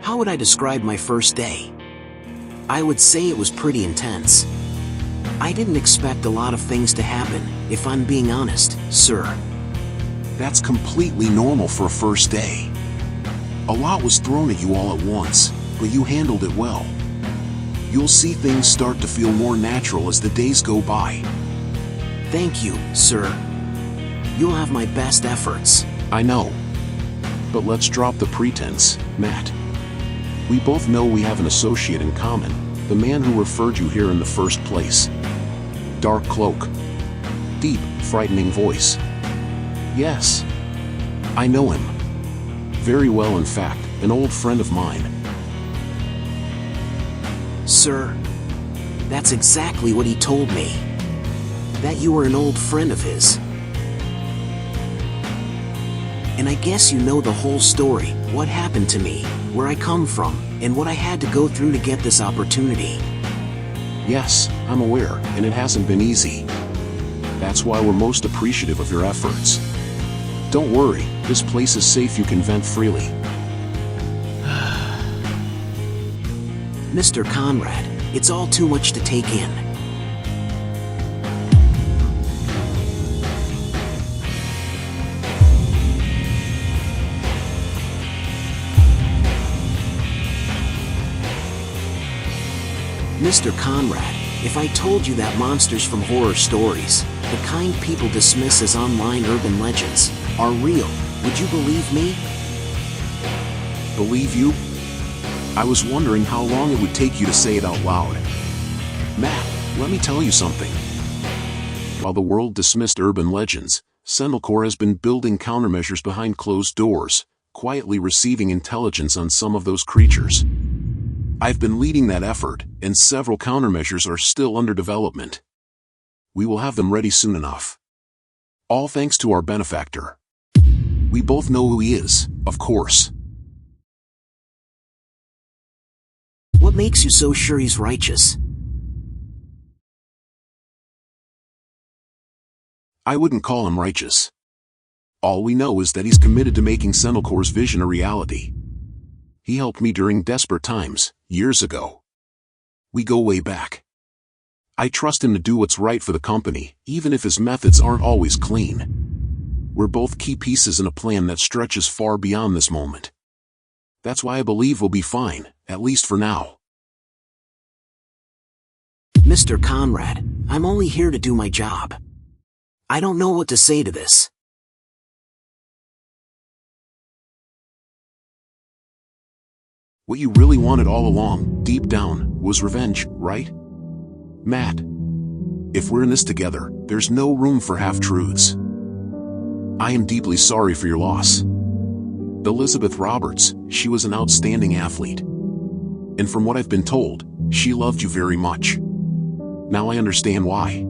How would I describe my first day? I would say it was pretty intense. I didn't expect a lot of things to happen, if I'm being honest, sir. That's completely normal for a first day. A lot was thrown at you all at once, but you handled it well. You'll see things start to feel more natural as the days go by. Thank you, sir. You'll have my best efforts. I know. But let's drop the pretense, Matt. We both know we have an associate in common, the man who referred you here in the first place. Dark cloak. Deep, frightening voice. Yes. I know him. Very well, in fact, an old friend of mine. Sir, that's exactly what he told me. That you were an old friend of his. And I guess you know the whole story, what happened to me, where I come from, and what I had to go through to get this opportunity. Yes, I'm aware, and it hasn't been easy. That's why we're most appreciative of your efforts. Don't worry, this place is safe, you can vent freely. Mr. Conrad, it's all too much to take in. Mr. Conrad, if I told you that monsters from horror stories, the kind people dismiss as online urban legends, are real, would you believe me? Believe you? I was wondering how long it would take you to say it out loud. Matt, let me tell you something. While the world dismissed urban legends, Sendlecore has been building countermeasures behind closed doors, quietly receiving intelligence on some of those creatures. I've been leading that effort, and several countermeasures are still under development. We will have them ready soon enough. All thanks to our benefactor. We both know who he is, of course. What makes you so sure he's righteous? I wouldn't call him righteous. All we know is that he's committed to making Sendlecore's vision a reality. He helped me during desperate times, years ago. We go way back. I trust him to do what's right for the company, even if his methods aren't always clean. We're both key pieces in a plan that stretches far beyond this moment. That's why I believe we'll be fine, at least for now. Mr. Conrad, I'm only here to do my job. I don't know what to say to this. What you really wanted all along, deep down, was revenge, right? Matt, if we're in this together, there's no room for half-truths. I am deeply sorry for your loss. Elizabeth Roberts, she was an outstanding athlete. And from what I've been told, she loved you very much. Now I understand why.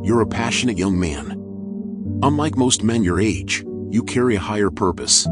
You're a passionate young man. Unlike most men your age, you carry a higher purpose.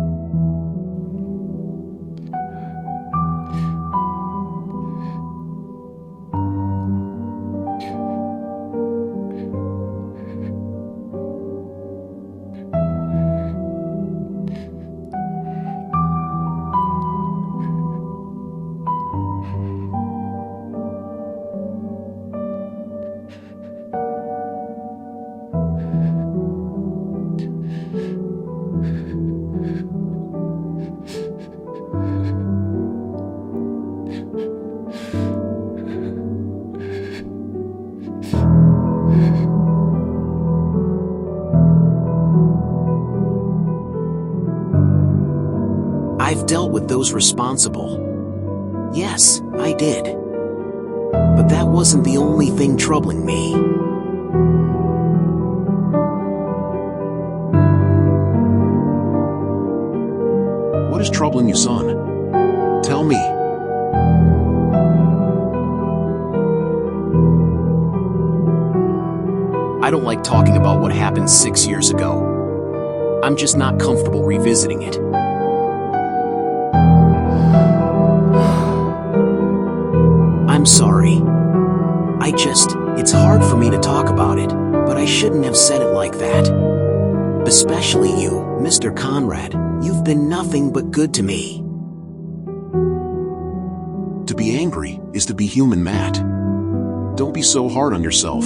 I've dealt with those responsible. Yes, I did. But that wasn't the only thing troubling me. What is troubling you, son? Tell me. I don't like talking about what happened 6 years ago. I'm just not comfortable revisiting it. I'm sorry. It's hard for me to talk about it, but I shouldn't have said it like that. Especially you, Mr. Conrad. You've been nothing but good to me. To be angry is to be human, Matt. Don't be so hard on yourself.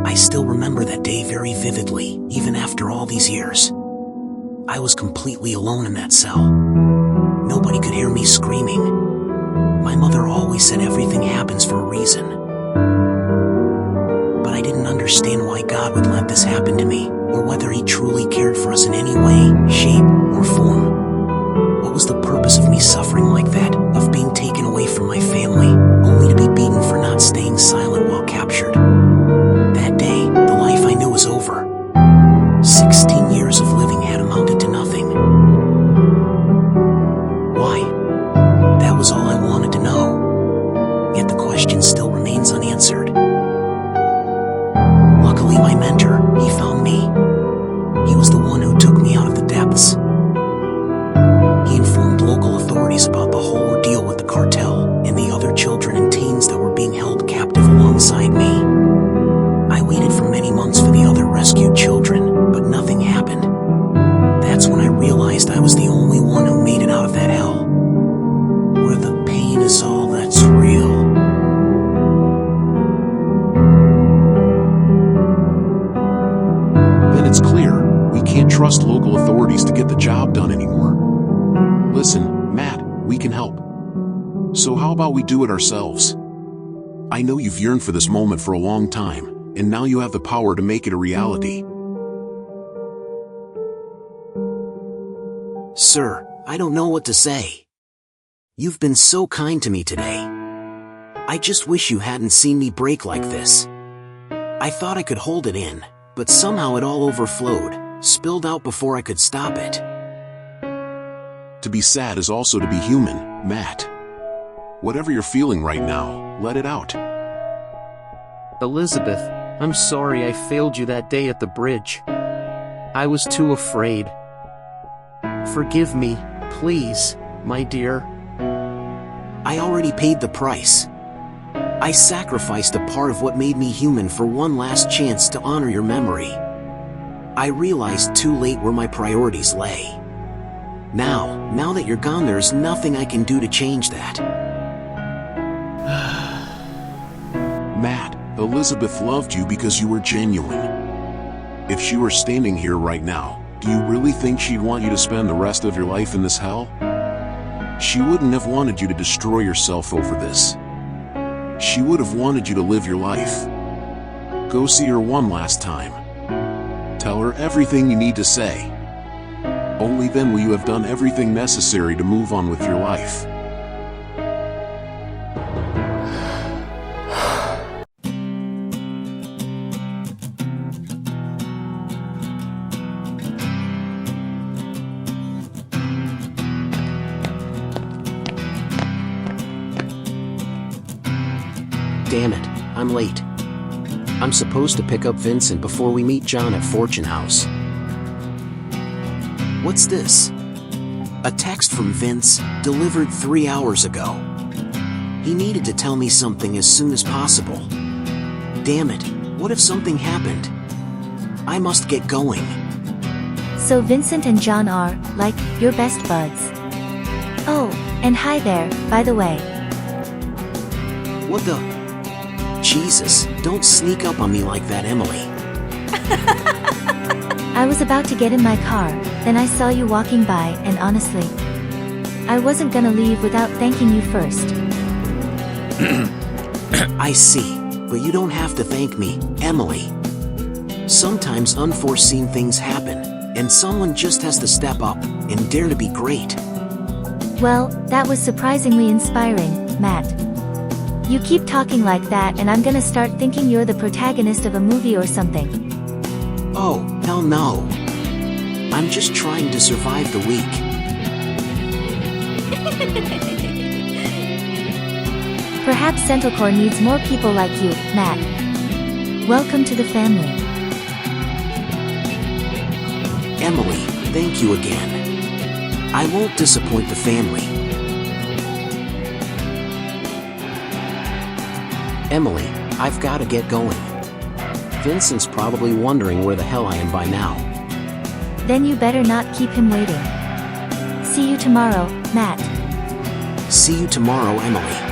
I still remember that day very vividly, even after all these years. I was completely alone in that cell. Nobody could hear me screaming. My mother always said everything happens for a reason. But I didn't understand why God would let this happen to me, or whether He truly cared for us in any way, shape, or form. What was the purpose of me suffering like that, of being taken away from my family, only to be beaten for not staying silent while captured? That day, the life I knew was over. 16 years of living had amounted to nothing. Why? That was all I wanted to know. Yet the question still remains unanswered. Luckily, my mentor, he found me. He was the one who took me out of the depths. He informed local authorities about the whole ordeal with the cartel and the other children and teens that were being held captive alongside me. I waited for many months for the other rescued children, but nothing happened. That's when I realized I was the only one who made it out of that hell, where the pain is all that's real. Then it's clear we can't trust local authorities to get the job done anymore. Listen, Matt, we can help. So how about we do it ourselves? I know you've yearned for this moment for a long time, and now you have the power to make it a reality. Sir, I don't know what to say. You've been so kind to me today. I just wish you hadn't seen me break like this. I thought I could hold it in, but somehow it all overflowed, spilled out before I could stop it. To be sad is also to be human, Matt. Whatever you're feeling right now, let it out. Elizabeth, I'm sorry I failed you that day at the bridge. I was too afraid. Forgive me, please, my dear. I already paid the price. I sacrificed a part of what made me human for one last chance to honor your memory. I realized too late where my priorities lay. Now that you're gone, there's nothing I can do to change that. Matt, Elizabeth loved you because you were genuine. If she were standing here right now, do you really think she'd want you to spend the rest of your life in this hell? She wouldn't have wanted you to destroy yourself over this. She would have wanted you to live your life. Go see her one last time. Tell her everything you need to say. Only then will you have done everything necessary to move on with your life. Damn it, I'm late. I'm supposed to pick up Vincent before we meet John at Fortune House. What's this? A text from Vince, delivered 3 hours ago. He needed to tell me something as soon as possible. Damn it, what if something happened? I must get going. So Vincent and John are, like, your best buds. Oh, and hi there, by the way. What the? Jesus, don't sneak up on me like that, Emily. I was about to get in my car, then I saw you walking by, and honestly, I wasn't gonna leave without thanking you first. I see, but you don't have to thank me, Emily. Sometimes unforeseen things happen, and someone just has to step up and dare to be great. Well, that was surprisingly inspiring, Matt. You keep talking like that and I'm gonna start thinking you're the protagonist of a movie or something. Oh, hell no. I'm just trying to survive the week. Perhaps Central Core needs more people like you, Matt. Welcome to the family. Emily, thank you again. I won't disappoint the family. Emily, I've got to get going. Vincent's probably wondering where the hell I am by now. Then you better not keep him waiting. See you tomorrow, Matt. See you tomorrow, Emily.